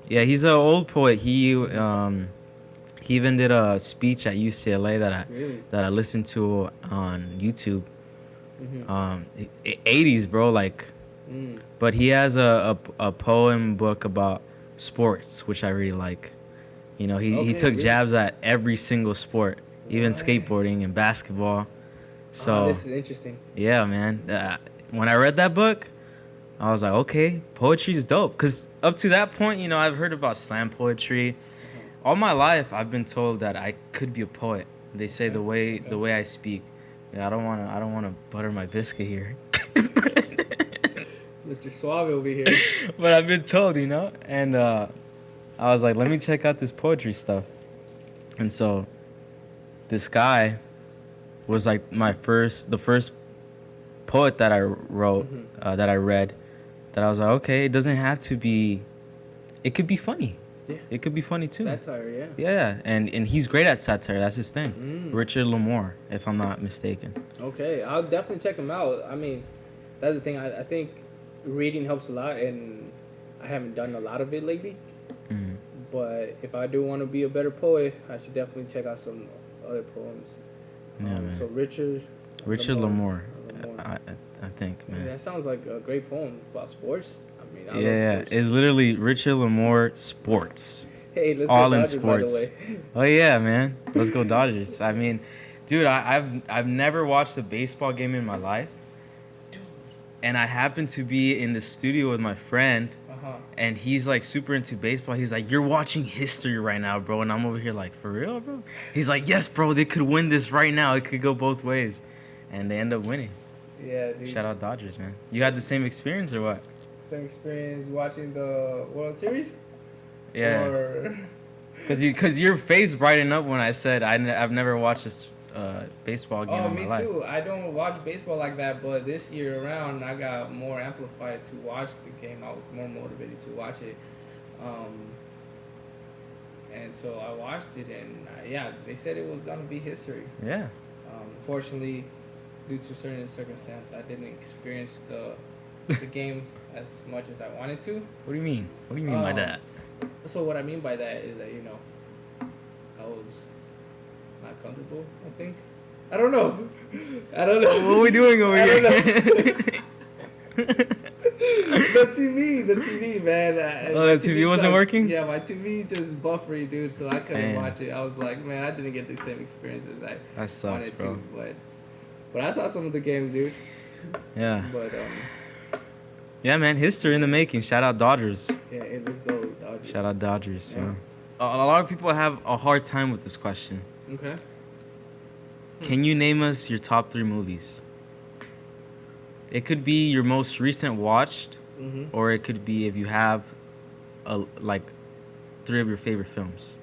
yeah, he's an old poet. He even did a speech at UCLA that I listened to on YouTube. 80s, bro, like. But he has a poem book about sports, which I really like. He took jabs at every single sport, even skateboarding and basketball. So this is interesting. Yeah, man. When I read that book, I was like, okay, poetry is dope. Because up to that point, I've heard about slam poetry. All my life, I've been told that I could be a poet. They say the way I speak. Yeah, I don't wanna butter my biscuit here. Mr. Suave over here. But I've been told, and I was like, let me check out this poetry stuff. And so this guy, was like the first poet that I wrote, that I read, that I was like, okay, it doesn't have to be, it could be funny. Yeah. It could be funny too. Satire, yeah. Yeah, and he's great at satire. That's his thing. Richard Lamore, if I'm not mistaken. Okay, I'll definitely check him out. I mean, that's the thing. I think reading helps a lot, and I haven't done a lot of it lately. But if I do want to be a better poet, I should definitely check out some other poems. Yeah, man. So Richard Lamore. Lamore. I think, man. That sounds like a great poem about sports. I mean, I love Yeah, sports. it's literally Richard Lamore sports. Hey, let's all go in Dodgers, sports. by the way. Oh yeah, man. Let's go Dodgers. I mean, dude, I've never watched a baseball game in my life. And I happened to be in the studio with my friend, and he's like super into baseball. He's like, "You're watching history right now, bro." And I'm over here like, "For real, bro?" He's like, "Yes, bro. They could win this right now. It could go both ways." And they end up winning. Yeah, dude. Shout out Dodgers, man. You had the same experience or what? Same experience watching the World Series? Yeah. Or... Cause your face brightened up when I said I've never watched this baseball game in my life. Me too. I don't watch baseball like that, but this year around, I got more amplified to watch the game. I was more motivated to watch it. And so I watched it, and they said it was going to be history. Yeah. Unfortunately, due to certain circumstances, I didn't experience the game as much as I wanted to. What do you mean? What do you mean by that? So what I mean by that is that, I was not comfortable, I think. I don't know. What are we doing over here? The TV, man. The TV wasn't sucked. working? Yeah, my TV just buffery, dude, so I couldn't watch it. I was like, man, I didn't get the same experience as I That sucks, wanted bro. to. But I saw some of the games, dude. Yeah. But, yeah, man, history in the making. Shout out Dodgers. yeah, hey, let's go, Dodgers. Shout out Dodgers. Yeah. Yeah. A lot of people have a hard time with this question. Okay. Can you name us your top 3 movies? It could be your most recent watched, or it could be if you have, 3 of your favorite films.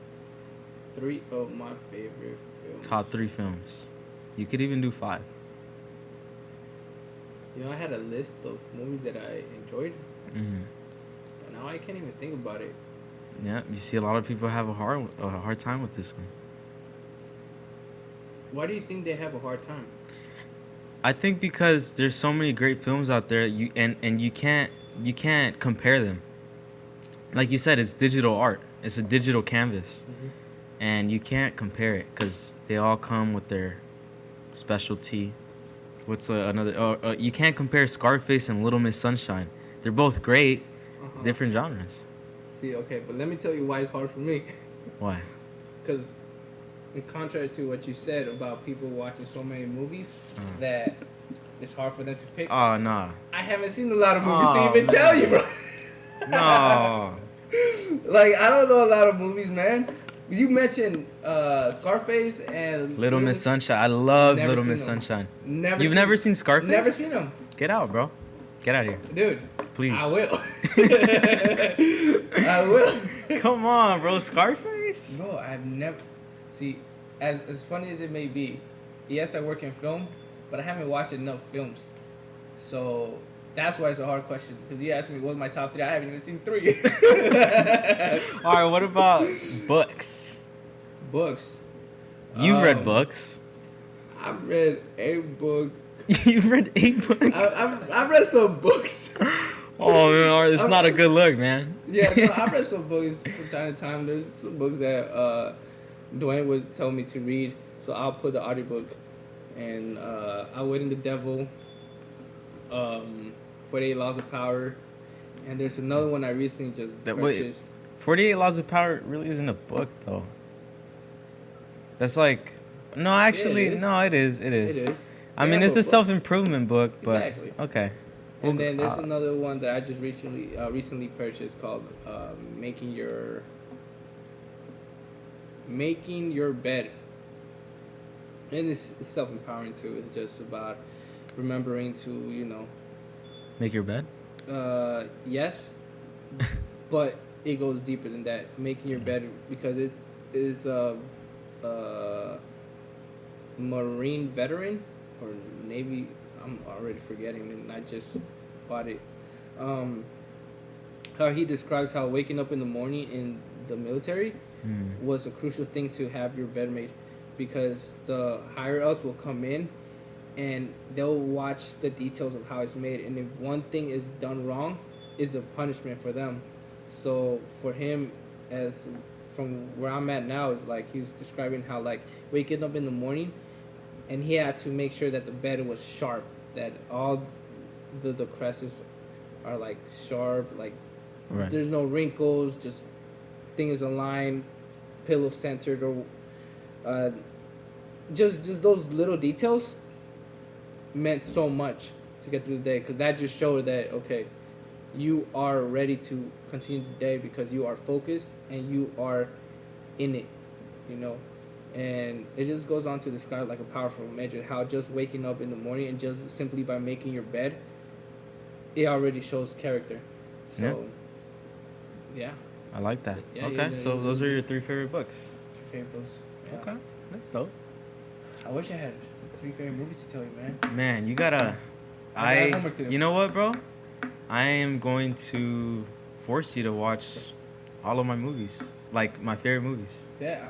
3 of my favorite films. Top 3 films. You could even do 5. I had a list of movies that I enjoyed, but now I can't even think about it. Yeah, you see a lot of people have a hard time with this one. Why do you think they have a hard time? I think because there's so many great films out there, you can't compare them. Like you said, it's digital art. It's a digital canvas, and you can't compare it because they all come with their specialty. What's another? You can't compare Scarface and Little Miss Sunshine. They're both great, different genres. See, okay, but let me tell you why it's hard for me. Why? Because, in contrary to what you said about people watching so many movies, that it's hard for them to pick. Oh, nah. I haven't seen a lot of movies Oh, to even tell you, bro. No. Like, I don't know a lot of movies, man. You mentioned Scarface and Little Miss Sunshine. I love Never Little seen Miss them. Sunshine. You've never seen Scarface? Never seen them. Get out, bro. Get out of here. Dude. Please. I will. I will. Come on, bro. Scarface? No, I've never. See, as funny as it may be, yes, I work in film, but I haven't watched enough films. So that's why it's a hard question. Because you asked me what's my top 3, I haven't even seen 3. All right, what about books? Books. You've read books. I've read a book. You've read 8 books? I've read some books. Oh, man, it's not a good look, man. Yeah, no, I've read some books from time to time. There's some books that Dewayne would tell me to read, so I'll put the audiobook. And Outwitting the Devil, 48 Laws of Power, and there's another one I recently just purchased. 48 Laws of Power really isn't a book, though. That's like... No, actually, yeah, it is. It is. It is. I mean, it's a self-improvement book, but... Exactly. Okay. And then there's another one that I just recently purchased called Making Your Bed. And it's self-empowering too. It's just about remembering to, Make your bed? Yes, but it goes deeper than that. Making your bed, because it is Marine veteran or Navy. I'm already forgetting, and I just bought it. How he describes how waking up in the morning in the military was a crucial thing to have your bed made, because the higher ups will come in and they'll watch the details of how it's made, and if one thing is done wrong, is a punishment for them. So for him, as from where I'm at now, is like he's describing how like waking up in the morning, and he had to make sure that the bed was sharp, that all the creases are like sharp, like Right. there's no wrinkles, just thing is aligned, pillow centered, or just those little details meant so much to get through the day, because that just showed that okay, you are ready to continue the day because you are focused and you are in it, you know. And it just goes on to describe like a powerful measure how just waking up in the morning and just simply by making your bed, it already shows character. So yeah, I like that. Yeah, Okay, so those are your 3 favorite books. favorite books. Yeah. Okay, that's dope. I wish I had 3 favorite movies to tell you, man. Man, you gotta. I got homework to do. You know what, bro? I am going to force you to watch all of my movies, like my favorite movies. Yeah.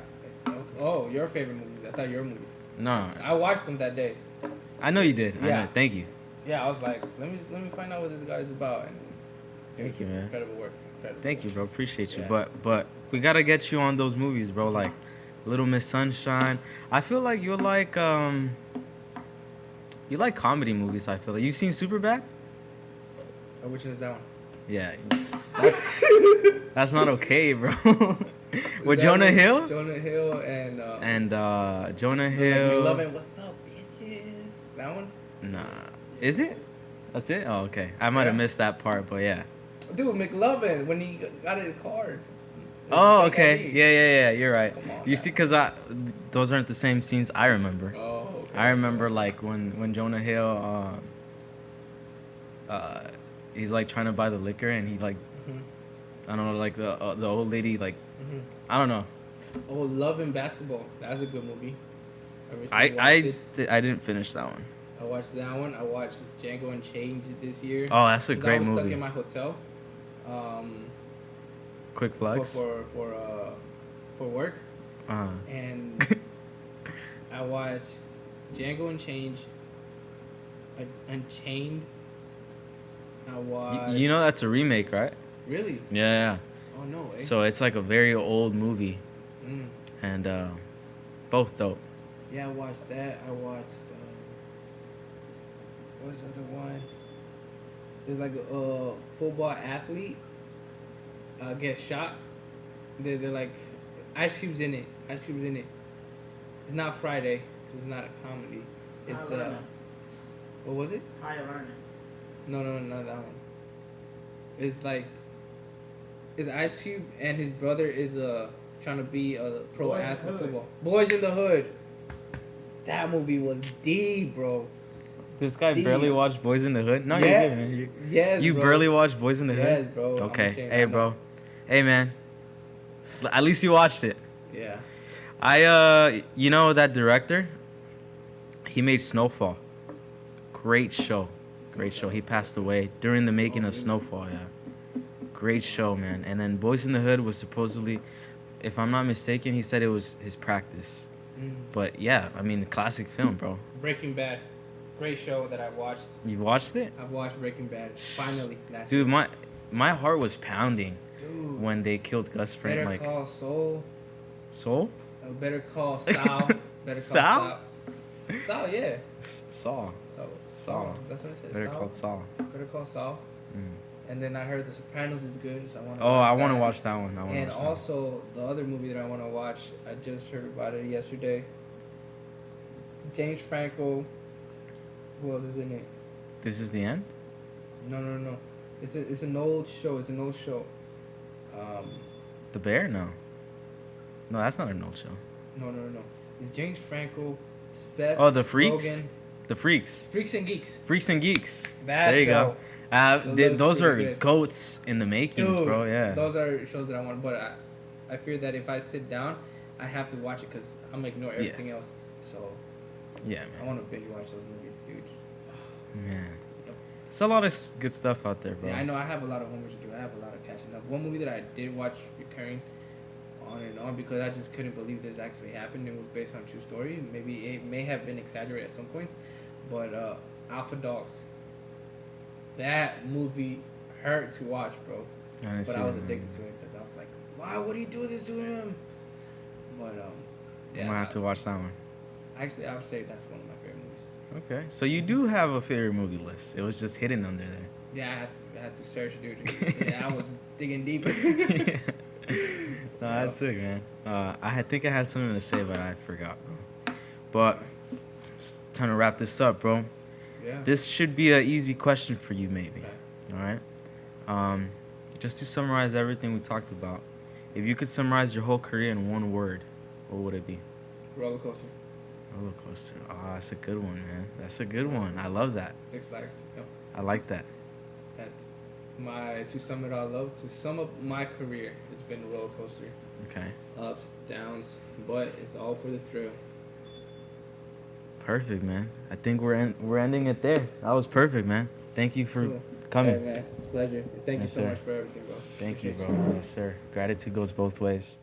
Oh, your favorite movies? I thought your movies. No, I watched them that day. I know you did. I Yeah. know. Thank you. Yeah, I was like, let me find out what this guy's about. And Thank you, man. Incredible work. Incredible Thank work. you, bro. Appreciate you. Yeah. But we gotta get you on those movies, bro. Like Little Miss Sunshine. I feel like you like comedy movies. I feel like you've seen Superbad. Oh, which one is that one? Yeah, that's not okay, bro. With Is that Jonah one? Hill Jonah Hill and Jonah like, Hill. loving what's up, bitches. That one? Nah, is it? That's it. Oh, okay. I might have Yeah. missed that part, but yeah. Dude, McLovin when he got his card. Oh, Fake okay. ID. Yeah. You're right. Come on, You man. see, cause those aren't the same scenes I remember. Oh, okay. I remember like when Jonah Hill, he's like trying to buy the liquor and he like, Mhm. I don't know, like the old lady like, Mhm. I don't know. Oh, Love and Basketball. That's a good movie. I didn't finish that one. I watched that one. I watched Django Unchained this year. Oh, that's a 'Cause great I was movie. stuck in my hotel. Quick flex. For work, and I watched Django Unchained. Unchained. I watched. You know that's a remake, right? Really? Yeah. Oh no way. So it's like a very old movie, Mm. and both dope. Yeah, I watched that. I watched. What's the other one? There's like a football athlete gets shot. They're like Ice Cube's in it. Ice Cube's in it. It's not Friday 'cause it's not a comedy. It's what was it? Higher learning. No, not that one. It's like it's Ice Cube and his brother is trying to be a pro Boys in the athlete Hood. football. Boys in the Hood. That movie was deep, bro. This guy Dude. barely watched Boys in the Hood. No, Yeah. you did, man. Yes, You bro. barely watched Boys in the Yes, Hood. bro. I'm Okay. ashamed. Hey, I know. bro. Hey, man. At least you watched it. Yeah. You know that director? He made Snowfall. Great show. Great show. He passed away during the making of Snowfall, yeah. Great show, man. And then Boys in the Hood was supposedly, if I'm not mistaken, he said it was his practice. Mm. But yeah, I mean, classic film, bro. Breaking Bad. Great show that I watched. You watched it? I've watched Breaking Bad. Finally. Last Dude, year. my heart was pounding Dude. when they killed Gus Fring. Better Like, Call Saul. Soul? Better Call Sal. Better Call Sal? Sal, yeah. Saul. Saul. That's what I said. Better Saul. called Saul. Better Call Saul. Mm. And then I heard The Sopranos is good, so I want to. Oh, I want to watch that one. And also the other movie that I want to watch, I just heard about it yesterday. James Franco. Who else is in it? This is the end? No. It's an old show. It's an old show. The Bear? No. No, that's not an old show. No. It's James Franco, Seth. Oh, The Freaks? Rogen. The Freaks. Freaks and Geeks. Freaks and Geeks. That there you show. go. It looks Those are pretty good. goats in the makings, Dude, bro. Yeah. Those are shows that I want, but I fear that if I sit down, I have to watch it because I'm gonna ignore everything else. So Yeah, I man. want to binge watch those movies, dude. Man. Yep. There's a lot of good stuff out there, bro. Yeah, I know. I have a lot of homework to do. I have a lot of catching up. One movie that I did watch recurring on and on because I just couldn't believe this actually happened. It was based on a true story. Maybe it may have been exaggerated at some points, but Alpha Dogs. That movie hurt to watch, bro. But I was addicted to it because I was like, "Why would he do this to him?" But yeah, I'm gonna have to watch that one. Actually, I would say that's one of my favorite movies. Okay, so you do have a favorite movie list. It was just hidden under there. Yeah, I had to search, dude. Yeah, I was digging deep. Yeah. No, that's sick, man. I think I had something to say, but I forgot, bro. But it's time to wrap this up, bro. Yeah. This should be an easy question for you, maybe. Okay. All right. Just to summarize everything we talked about, if you could summarize your whole career in one word, what would it be? Roller coaster. Roller coaster. Oh, that's a good one, man. That's a good one. I love that. Six Flags. Yep. I like that. That's to sum it all up. To sum up my career, it's been a roller coaster. Okay. Ups, downs, but it's all for the thrill. Perfect, man. I think we're ending it there. That was perfect, man. Thank you for Cool. coming. Hey, man. Pleasure. Thank you Yes, so sir. much for everything, bro. Thank you, Appreciate bro. Yes, sir. Gratitude goes both ways.